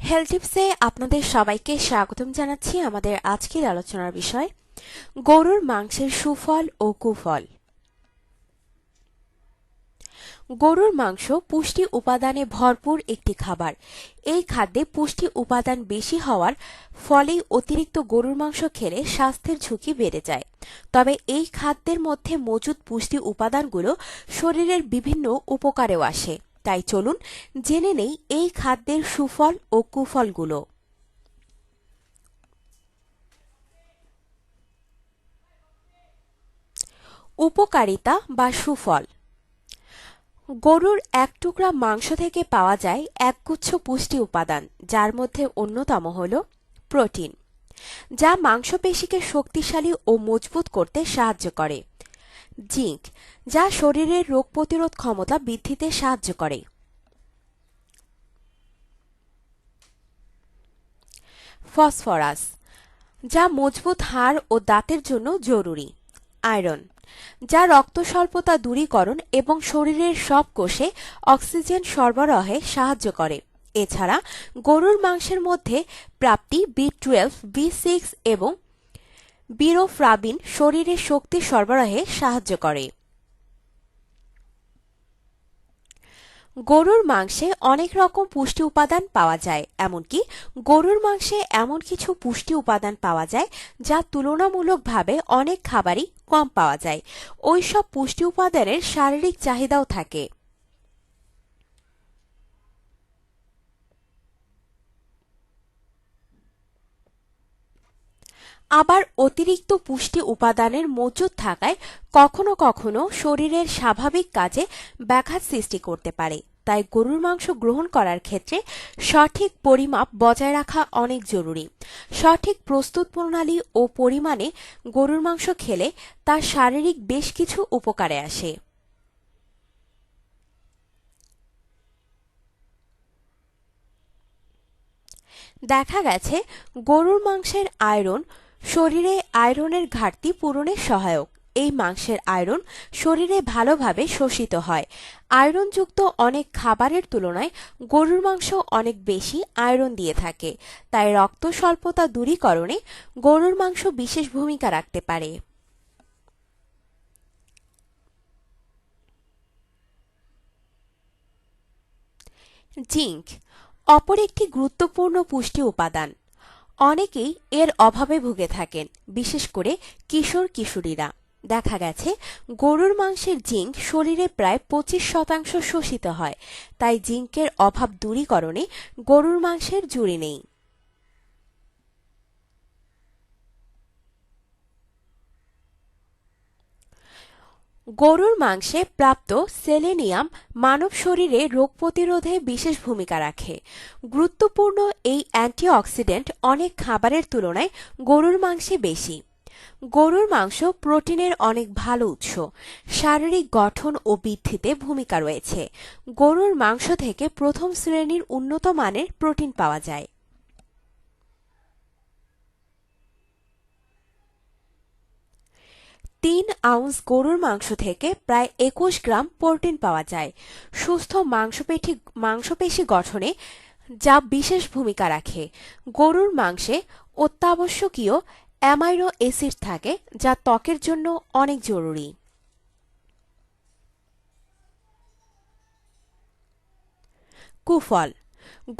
Health টিপসে আপনাদের সবাইকে স্বাগতম জানাচ্ছি। আমাদের আজকের আলোচনার বিষয় গরুর মাংসের সুফল ও কুফল। গরুর মাংস পুষ্টি উপাদানে ভরপুর একটি খাবার। এই খাদ্যে পুষ্টি উপাদান বেশি হওয়ার ফলেই অতিরিক্ত গরুর মাংস খেলে স্বাস্থ্যের ঝুঁকি বেড়ে যায়। তবে এই খাদ্যের মধ্যে মজুদ পুষ্টি উপাদানগুলো শরীরের বিভিন্ন উপকারেও আসে। তাই চলুন জেনে নেই এই খাদ্যের সুফল ও কুফলগুলো। উপকারিতা বা সুফল। গরুর এক টুকরা মাংস থেকে পাওয়া যায় একগুচ্ছ পুষ্টি উপাদান, যার মধ্যে অন্যতম হল প্রোটিন, যা মাংসপেশিকে শক্তিশালী ও মজবুত করতে সাহায্য করে। জিঙ্ক, যা শরীরের রোগ প্রতিরোধ ক্ষমতা বৃদ্ধিতে সাহায্য করে। ফসফরাস, যা মজবুত হাড় ও দাঁতের জন্য জরুরি। আয়রন, যা রক্ত স্বল্পতা দূরীকরণ এবং শরীরের সব কোষে অক্সিজেন সরবরাহে সাহায্য করে। এছাড়া গরুর মাংসের মধ্যে প্রাপ্তি বি12, বি6 এবং বিরোফ্লাভিন শরীরে শক্তি সরবরাহে সাহায্য করে। গরুর মাংসে অনেক রকম পুষ্টি উপাদান পাওয়া যায়। এমনকি গরুর মাংসে এমন কিছু পুষ্টি উপাদান পাওয়া যায় যা তুলনামূলকভাবে অনেক খাবারই কম পাওয়া যায়। ওই সব পুষ্টি উপাদানের শারীরিক চাহিদাও থাকে। আবার অতিরিক্ত পুষ্টি উপাদানের মজুদ থাকায় কখনো কখনো শরীরের স্বাভাবিক কাজে ব্যাঘাত সৃষ্টি করতে পারে। তাই গরুর মাংস গ্রহণ করার ক্ষেত্রে সঠিক পরিমাপ বজায় রাখা অনেক জরুরি। সঠিক প্রস্তুত প্রণালী ও পরিমাণে গরুর মাংস খেলে তার শারীরিক বেশ কিছু উপকারে আসে। দেখা গেছে গরুর মাংসের আয়রন শরীরে আয়রনের ঘাটতি পূরণে সহায়ক। এই মাংসের আয়রন শরীরে ভালোভাবে শোষিত হয়। আয়রনযুক্ত অনেক খাবারের তুলনায় গরুর মাংস অনেক বেশি আয়রন দিয়ে থাকে। তাই রক্ত স্বল্পতা দূরীকরণে গরুর মাংস বিশেষ ভূমিকা রাখতে পারে। জিঙ্ক অপর একটি গুরুত্বপূর্ণ পুষ্টি উপাদান। অনেকেই এর অভাবে ভুগে থাকেন, বিশেষ করে কিশোর কিশোরীরা। দেখা গেছে গরুর মাংসের জিঙ্ক শরীরে প্রায় 25% শোষিত হয়। তাই জিঙ্কের অভাব দূরীকরণে গরুর মাংসের জুড়ি নেই। গরুর মাংসে প্রাপ্ত সেলেনিয়াম মানব শরীরে রোগ প্রতিরোধে বিশেষ ভূমিকা রাখে। গুরুত্বপূর্ণ এই অ্যান্টিঅক্সিডেন্ট অনেক খাবারের তুলনায় গরুর মাংসে বেশি। গরুর মাংস প্রোটিনের অনেক ভালো উৎস। শারীরিক গঠন ও বৃদ্ধিতে ভূমিকা রয়েছে। গরুর মাংস থেকে প্রথম শ্রেণীর উন্নত মানের প্রোটিন পাওয়া যায়। 3 আউন্স গরুর মাংস থেকে প্রায় 21 গ্রাম প্রোটিন পাওয়া যায়। সুস্থ মাংসপেশি গঠনে যা বিশেষ ভূমিকা রাখে। গরুর মাংসে অত্যাবশ্যকীয় অ্যামাইনো অ্যাসিড থাকে, যা ত্বকের জন্য অনেক জরুরি। কুফল: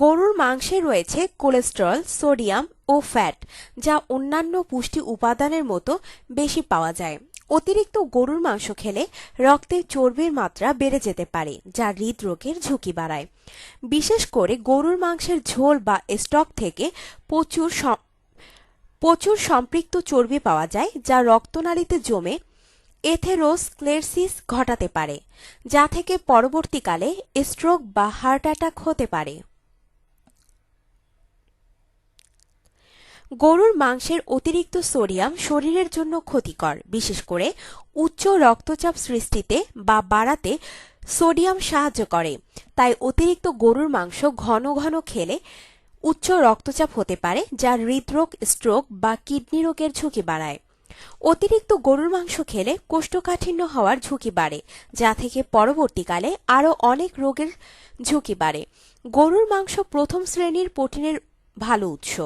গরুর মাংসে রয়েছে কোলেস্টেরল, সোডিয়াম ও ফ্যাট, যা অন্যান্য পুষ্টি উপাদানের মতো বেশি পাওয়া যায়। অতিরিক্ত গরুর মাংস খেলে রক্তে চর্বির মাত্রা বেড়ে যেতে পারে, যা হৃদরোগের ঝুঁকি বাড়ায়। বিশেষ করে গরুর মাংসের ঝোল বা স্টক থেকে প্রচুর সম্পৃক্ত চর্বি পাওয়া যায়, যা রক্তনালীতে জমে এথেরোস্ক্লেরোসিস ঘটাতে পারে, যা থেকে পরবর্তীকালে স্ট্রোক বা হার্ট অ্যাটাক হতে পারে। গরুর মাংসের অতিরিক্ত সোডিয়াম শরীরের জন্য ক্ষতিকর। বিশেষ করে উচ্চ রক্তচাপ সৃষ্টিতে বা বাড়াতে সোডিয়াম সাহায্য করে। তাই অতিরিক্ত গরুর মাংস ঘন ঘন খেলে উচ্চ রক্তচাপ হতে পারে, যা হৃদরোগ, স্ট্রোক বা কিডনি রোগের ঝুঁকি বাড়ায়। অতিরিক্ত গরুর মাংস খেলে কোষ্ঠকাঠিন্য হওয়ার ঝুঁকি বাড়ে, যা থেকে পরবর্তীকালে আরও অনেক রোগের ঝুঁকি বাড়ে। গরুর মাংস প্রথম শ্রেণীর প্রোটিনের ভালো উৎস।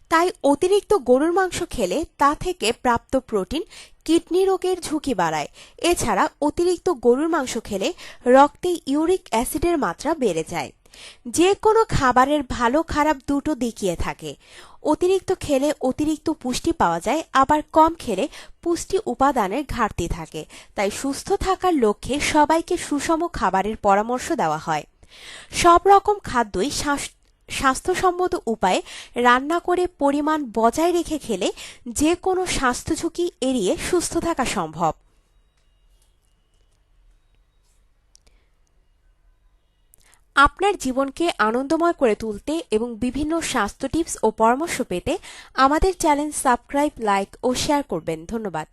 তাই অতিরিক্ত গরুর মাংস খেলে তা থেকে প্রাপ্ত প্রোটিন কিডনি রোগের ঝুঁকি বাড়ায়। এছাড়া অতিরিক্ত গরুর মাংস খেলে রক্তে ইউরিক অ্যাসিডের মাত্রা বেড়ে যায়। যে কোনো খাবারের ভালো খারাপ দুটো দিকই থাকে। অতিরিক্ত খেলে অতিরিক্ত পুষ্টি পাওয়া যায়, আবার কম খেলে পুষ্টি উপাদানের ঘাটতি থাকে। তাই সুস্থ থাকার লক্ষ্যে সবাইকে সুষম খাবারের পরামর্শ দেওয়া হয়। সব রকম খাদ্যই স্বাস্থ্যসম্মত উপায়ে রান্না করে পরিমাণ বজায় রেখে খেলে যে কোনো স্বাস্থ্য ঝুঁকি এড়িয়ে সুস্থ থাকা সম্ভব। আপনার জীবনকে আনন্দময় করে তুলতে এবং বিভিন্ন স্বাস্থ্য টিপস ও পরামর্শ পেতে আমাদের চ্যানেল সাবস্ক্রাইব, লাইক ও শেয়ার করবেন। ধন্যবাদ।